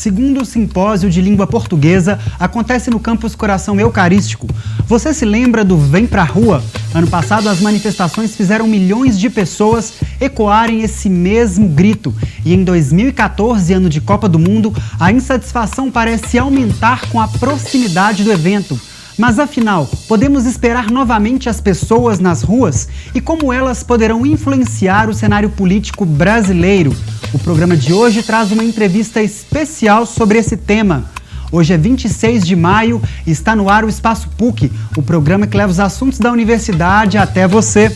segundo simpósio de língua portuguesa acontece no campus Coração Eucarístico. Você se lembra do Vem Pra Rua? Ano passado, as manifestações fizeram milhões de pessoas ecoarem esse mesmo grito. E em 2014, ano de Copa do Mundo, a insatisfação parece aumentar com a proximidade do evento. Mas afinal, podemos esperar novamente as pessoas nas ruas? E como elas poderão influenciar o cenário político brasileiro? O programa de hoje traz uma entrevista especial sobre esse tema. Hoje é 26 de maio e está no ar o Espaço PUC, o programa que leva os assuntos da universidade até você.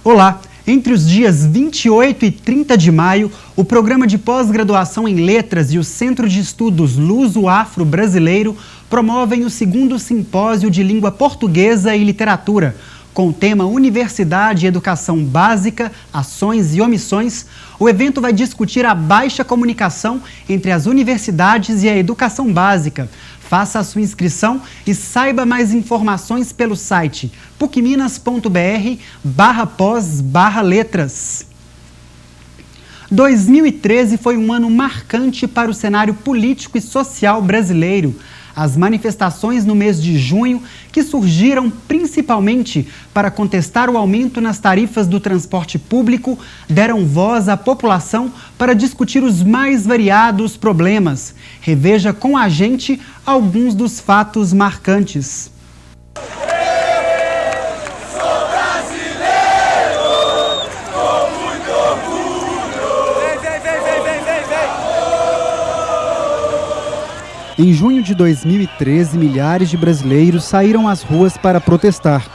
Olá! Entre os dias 28 e 30 de maio, o Programa de Pós-Graduação em Letras e o Centro de Estudos Luso-Afro-Brasileiro promovem o segundo Simpósio de Língua Portuguesa e Literatura. Com o tema Universidade e Educação Básica, Ações e Omissões, o evento vai discutir a baixa comunicação entre as universidades e a educação básica. Faça a sua inscrição e saiba mais informações pelo site pucminas.br/pós/letras. 2013 foi um ano marcante para o cenário político e social brasileiro. As manifestações no mês de junho, que surgiram principalmente para contestar o aumento nas tarifas do transporte público, deram voz à população para discutir os mais variados problemas. Reveja com a gente alguns dos fatos marcantes. Em junho de 2013, milhares de brasileiros saíram às ruas para protestar.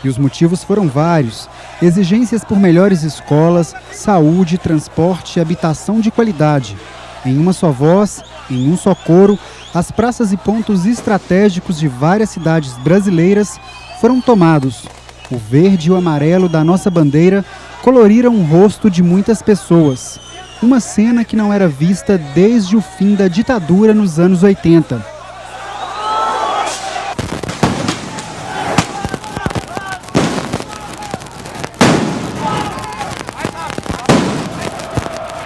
E os motivos foram vários. Exigências por melhores escolas, saúde, transporte e habitação de qualidade. Em uma só voz, em um só coro, as praças e pontos estratégicos de várias cidades brasileiras foram tomados. O verde e o amarelo da nossa bandeira coloriram o rosto de muitas pessoas. Uma cena que não era vista desde o fim da ditadura nos anos 80.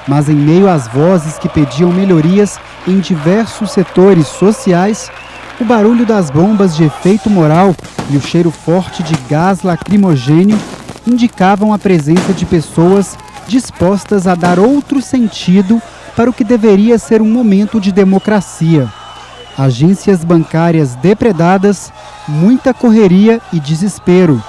Mas em meio às vozes que pediam melhorias em diversos setores sociais, o barulho das bombas de efeito moral e o cheiro forte de gás lacrimogêneo indicavam a presença de pessoas dispostas a dar outro sentido para o que deveria ser um momento de democracia. Agências bancárias depredadas, muita correria e desespero.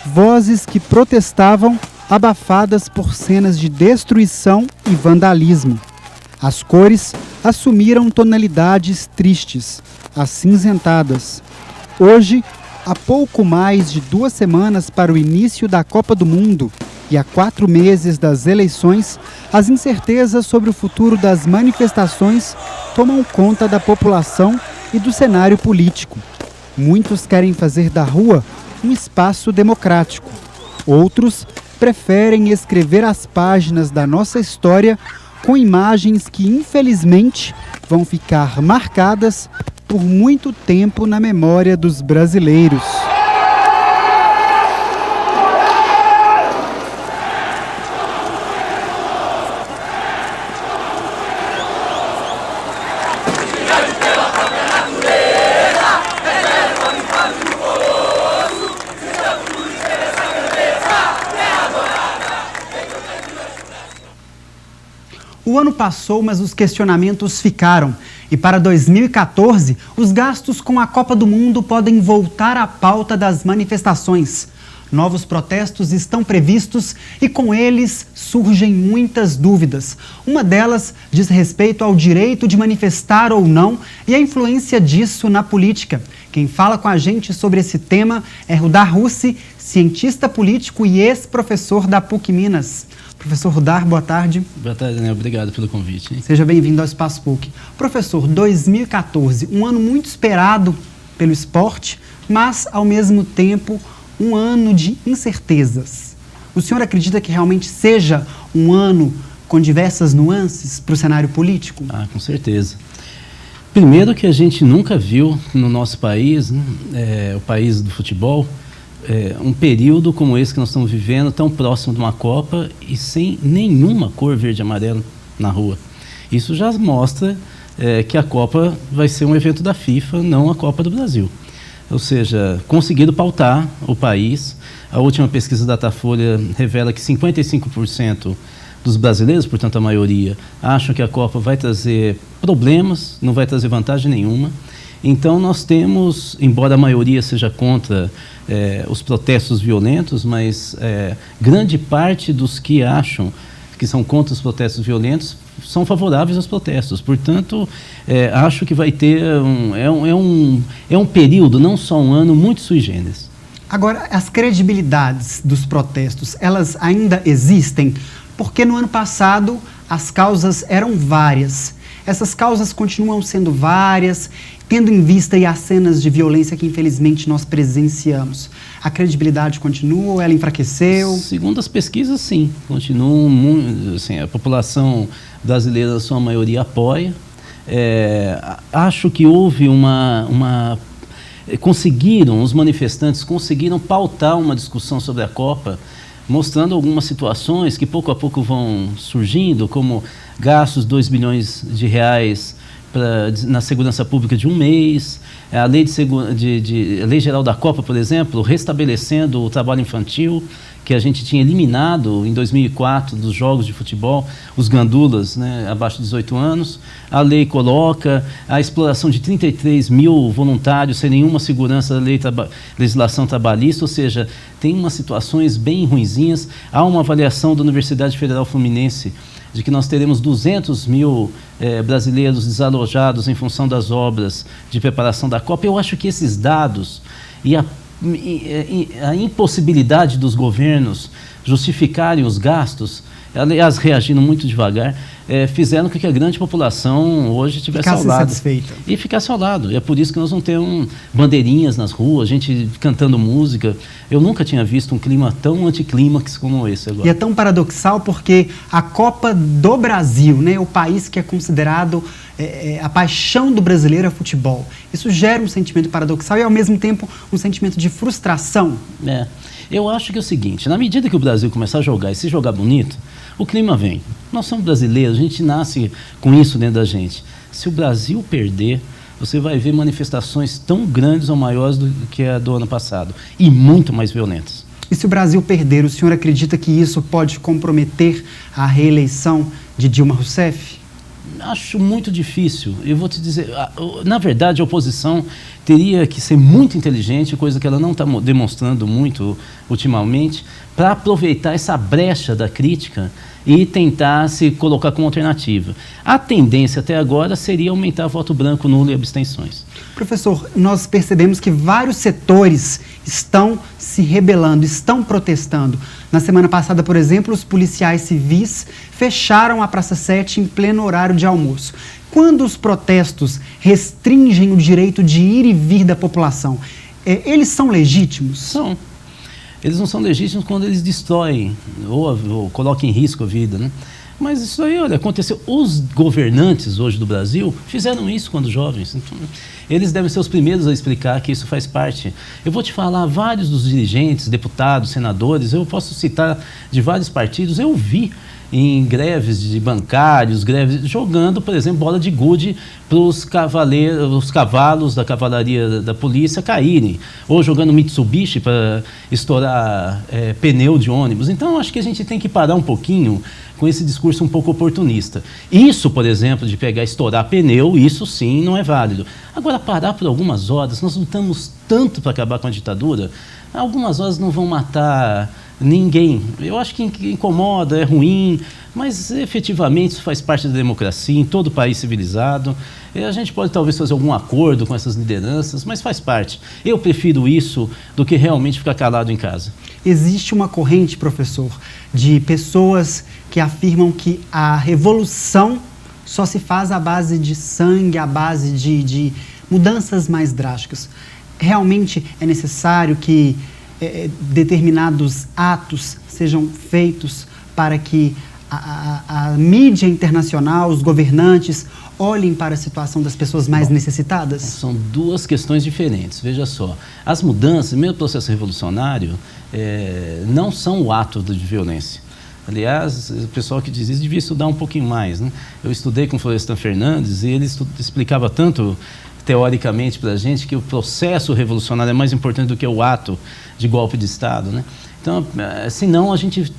Vozes que protestavam, abafadas por cenas de destruição e vandalismo. As cores assumiram tonalidades tristes, acinzentadas. Hoje, há pouco mais de 2 semanas para o início da Copa do Mundo, e há 4 meses das eleições, as incertezas sobre o futuro das manifestações tomam conta da população e do cenário político. Muitos querem fazer da rua um espaço democrático. Outros preferem escrever as páginas da nossa história com imagens que, infelizmente, vão ficar marcadas por muito tempo na memória dos brasileiros. O ano passou, mas os questionamentos ficaram. E para 2014, os gastos com a Copa do Mundo podem voltar à pauta das manifestações. Novos protestos estão previstos e com eles surgem muitas dúvidas. Uma delas diz respeito ao direito de manifestar ou não e a influência disso na política. Quem fala com a gente sobre esse tema é Rudar Russi, cientista político e ex-professor da PUC Minas. Professor Rudar, boa tarde. Boa tarde, Daniel. Obrigado pelo convite. Hein? Seja bem-vindo ao Espaço PUC. Professor, 2014, um ano muito esperado pelo esporte, mas, ao mesmo tempo, um ano de incertezas. O senhor acredita que realmente seja um ano com diversas nuances para o cenário político? Ah, com certeza. Primeiro que a gente nunca viu no nosso país, né, o país do futebol, um período como esse que nós estamos vivendo, tão próximo de uma Copa e sem nenhuma cor verde e amarela na rua. Isso já mostra que a Copa vai ser um evento da FIFA, não a Copa do Brasil. Ou seja, conseguiram pautar o país. A última pesquisa da Datafolha revela que 55% dos brasileiros, portanto a maioria, acham que a Copa vai trazer problemas, não vai trazer vantagem nenhuma. Então nós temos, embora a maioria seja contra os protestos violentos, mas grande parte dos que acham que são contra os protestos violentos são favoráveis aos protestos. Portanto, acho que vai ter um período, não só um ano, muito sui generis. Agora, as credibilidades dos protestos, elas ainda existem? Porque no ano passado as causas eram várias. Essas causas continuam sendo várias, tendo em vista aí as cenas de violência que infelizmente nós presenciamos. A credibilidade continua ou ela enfraqueceu? Segundo as pesquisas, sim. Continuam muito, assim, a população brasileira, na sua maioria, apoia. Acho que houve os manifestantes conseguiram pautar uma discussão sobre a Copa, mostrando algumas situações que pouco a pouco vão surgindo, como gastos de 2 bilhões de reais na segurança pública de um mês, a lei geral da Copa, por exemplo, restabelecendo o trabalho infantil, que a gente tinha eliminado em 2004 dos jogos de futebol, os gandulas, né, abaixo de 18 anos. A lei coloca a exploração de 33 mil voluntários sem nenhuma segurança da legislação trabalhista, ou seja, tem umas situações bem ruinzinhas. Há uma avaliação da Universidade Federal Fluminense de que nós teremos 200 mil brasileiros desalojados em função das obras de preparação da Copa. Eu acho que esses dados e a impossibilidade dos governos justificarem os gastos, aliás, reagindo muito devagar, fizeram com que a grande população hoje estivesse ao lado. Satisfeita. E ficasse ao lado. E é por isso que nós não temos bandeirinhas nas ruas, gente cantando música. Eu nunca tinha visto um clima tão anticlímax como esse agora. E é tão paradoxal porque a Copa do Brasil, né, o país que é considerado a paixão do brasileiro é futebol. Isso gera um sentimento paradoxal e, ao mesmo tempo, um sentimento de frustração. Eu acho que é o seguinte, na medida que o Brasil começar a jogar e se jogar bonito, o clima vem. Nós somos brasileiros, a gente nasce com isso dentro da gente. Se o Brasil perder, você vai ver manifestações tão grandes ou maiores do que a do ano passado e muito mais violentas. E se o Brasil perder, o senhor acredita que isso pode comprometer a reeleição de Dilma Rousseff? Acho muito difícil. Eu vou te dizer, na verdade, a oposição teria que ser muito inteligente, coisa que ela não está demonstrando muito ultimamente, para aproveitar essa brecha da crítica e tentar se colocar como alternativa. A tendência até agora seria aumentar voto branco, nulo e abstenções. Professor, nós percebemos que vários setores estão se rebelando, estão protestando. Na semana passada, por exemplo, os policiais civis fecharam a Praça 7 em pleno horário de almoço. Quando os protestos restringem o direito de ir e vir da população, eles são legítimos? São. Eles não são legítimos quando eles destroem ou colocam em risco a vida, né? Mas isso aí, olha, aconteceu. Os governantes hoje do Brasil fizeram isso quando jovens. Então, eles devem ser os primeiros a explicar que isso faz parte. Eu vou te falar, vários dos dirigentes, deputados, senadores, eu posso citar de vários partidos, eu vi em greves de bancários, greves, jogando, por exemplo, bola de gude para os cavalos da cavalaria da polícia caírem, ou jogando Mitsubishi para estourar pneu de ônibus. Então, acho que a gente tem que parar um pouquinho com esse discurso um pouco oportunista. Isso, por exemplo, de pegar e estourar pneu, isso sim não é válido. Agora, parar por algumas horas, nós lutamos tanto para acabar com a ditadura, algumas horas não vão matar ninguém. Eu acho que incomoda, é ruim, mas efetivamente isso faz parte da democracia em todo país civilizado. A gente pode talvez fazer algum acordo com essas lideranças, mas faz parte. Eu prefiro isso do que realmente ficar calado em casa. Existe uma corrente, professor, de pessoas que afirmam que a revolução só se faz à base de sangue, à base de mudanças mais drásticas. Realmente é necessário que determinados atos sejam feitos para que a mídia internacional, os governantes, olhem para a situação das pessoas mais necessitadas? São duas questões diferentes. Veja só, as mudanças, mesmo o processo revolucionário, não são o ato de violência. Aliás, o pessoal que diz isso devia estudar um pouquinho mais, né? Eu estudei com o Florestan Fernandes e ele explicava tanto teoricamente para a gente que o processo revolucionário é mais importante do que o ato de golpe de Estado, né? Então, senão a gente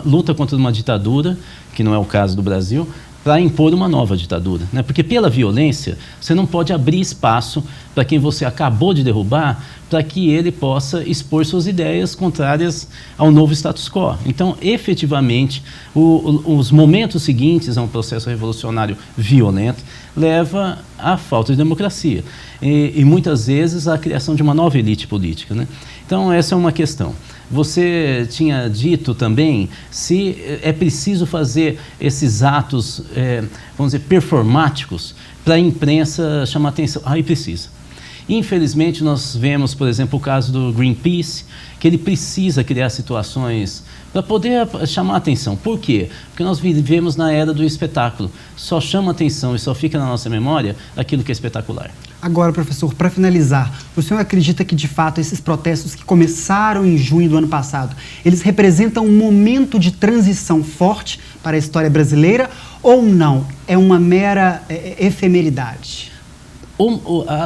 luta contra uma ditadura, que não é o caso do Brasil, para impor uma nova ditadura, né? Porque pela violência você não pode abrir espaço para quem você acabou de derrubar, para que ele possa expor suas ideias contrárias ao novo status quo. Então, efetivamente, os momentos seguintes a um processo revolucionário violento leva à falta de democracia e muitas vezes à criação de uma nova elite política, né? Então, essa é uma questão. Você tinha dito também se é preciso fazer esses atos, vamos dizer, performáticos para a imprensa chamar atenção. Aí precisa. Infelizmente, nós vemos, por exemplo, o caso do Greenpeace, que ele precisa criar situações para poder chamar atenção. Por quê? Porque nós vivemos na era do espetáculo. Só chama atenção e só fica na nossa memória aquilo que é espetacular. Agora, professor, para finalizar, o senhor acredita que, de fato, esses protestos que começaram em junho do ano passado, eles representam um momento de transição forte para a história brasileira ou não? É uma mera efemeridade?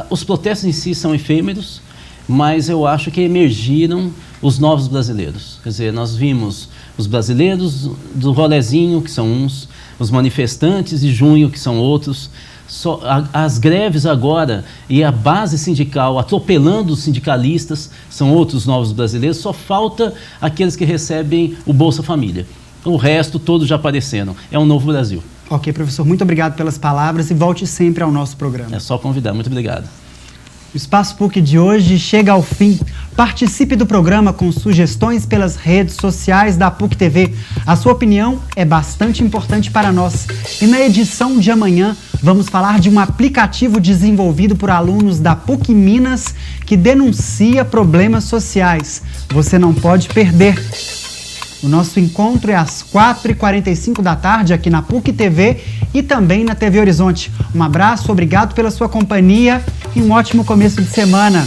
Os protestos em si são efêmeros, mas eu acho que emergiram os novos brasileiros. Quer dizer, nós vimos os brasileiros do rolezinho, que são uns, os manifestantes de junho, que são outros. As greves agora e a base sindical atropelando os sindicalistas são outros novos brasileiros. Só falta aqueles que recebem o Bolsa Família. O resto, todos já apareceram. É um novo Brasil. Ok, professor. Muito obrigado pelas palavras e volte sempre ao nosso programa. É só convidar. Muito obrigado. O Espaço PUC de hoje chega ao fim. Participe do programa com sugestões pelas redes sociais da PUC TV. A sua opinião é bastante importante para nós. E na edição de amanhã, vamos falar de um aplicativo desenvolvido por alunos da PUC Minas que denuncia problemas sociais. Você não pode perder. O nosso encontro é às 4h45 da tarde aqui na PUC TV e também na TV Horizonte. Um abraço, obrigado pela sua companhia e um ótimo começo de semana.